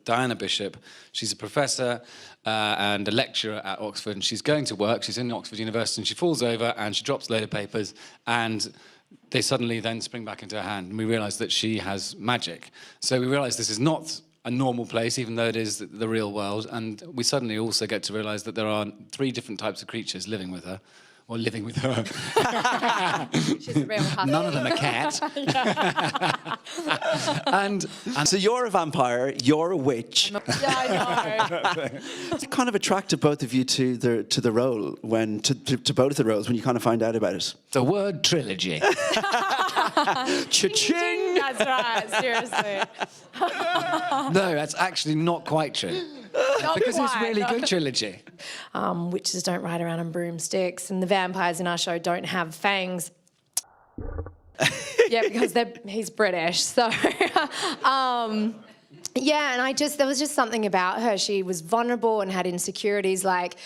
Diana Bishop. She's a professor and a lecturer at Oxford, and she's going to work. She's in Oxford University, and she falls over and she drops a load of papers, and they suddenly then spring back into her hand, and we realise that she has magic. So we realise this is not a normal place, even though it is the real world, and we suddenly also get to realise that there are 3 different types of creatures living with her. Or living with her. She's a real husky. None of them are cat. and So you're a vampire, you're a witch. Yeah, I know. It's kind of attracted both of you to the role, to both of the roles when you kind of find out about it. the word trilogy. Cha-ching! That's right, seriously. No, that's actually not quite true. Because it's really good trilogy. Witches don't ride around on broomsticks, and the vampires in our show don't have fangs. Yeah, because he's British, so... yeah, and there was just something about her. She was vulnerable and had insecurities, like...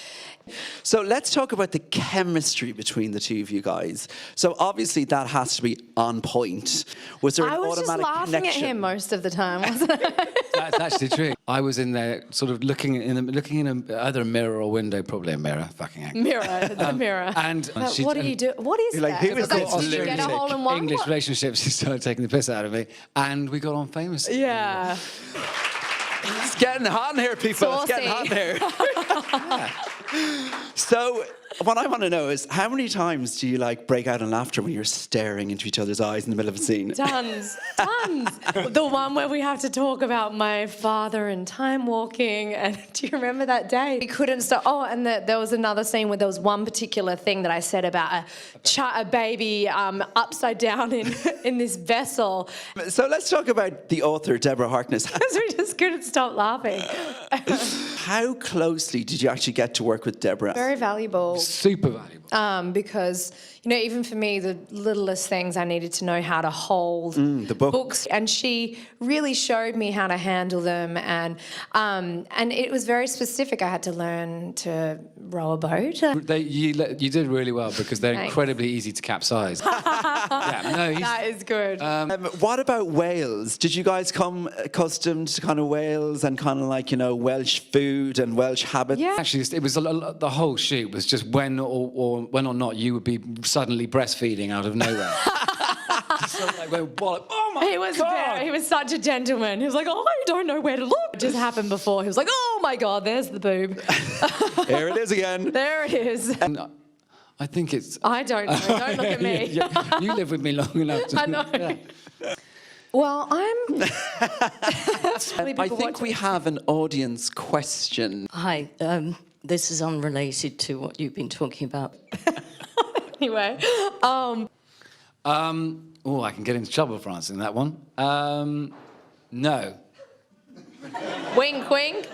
So let's talk about the chemistry between the two of you guys. So obviously that has to be on point. Was there an I was just automatic laughing connection? at him most of the time, wasn't I? That's actually true. I was in there sort of looking in either a mirror or window, probably a mirror, fucking heck. Mirror, it's a mirror. And what do you do? What is You're like, that? who is Like, this did you get a hole in one? English relationships, she started taking the piss out of me, and we got on famously. Yeah. It's getting hot in here, people. Saucy. It's getting hot in here. So what I want to know is, how many times do you like break out in laughter when you're staring into each other's eyes in the middle of a scene? Tons. The one where we have to talk about my father and time walking. And do you remember that day? We couldn't stop. Oh, and there was another scene where there was one particular thing that I said about a baby upside down in this vessel. So let's talk about the author, Deborah Harkness. Because we just couldn't stop laughing. How closely did you actually get to work with Deborah? Very valuable. Super valuable. Because, you know, even for me, the littlest things, I needed to know how to hold the books. And she really showed me how to handle them. And it was very specific. I had to learn to row a boat. You did really well because they're Thanks. incredibly easy to capsize. That is good. What about Wales? Did you guys come accustomed to kind of Wales and kind of like, you know, Welsh food and Welsh habits? Yeah. Actually, it was the whole shoot was just when or not you would be suddenly breastfeeding out of nowhere. So like, oh my God! He was such a gentleman. He was like, oh, I don't know where to look. It just happened before. He was like, oh my God, there's the boob. Here it is again. There it is. And I think it's... I don't know. Don't look at me. Yeah, you live with me long enough to... I know. Yeah. Well, I'm... I think we have an audience question. Hi, this is unrelated to what you've been talking about. Anyway, I can get into trouble for answering that one. No. wink, wink.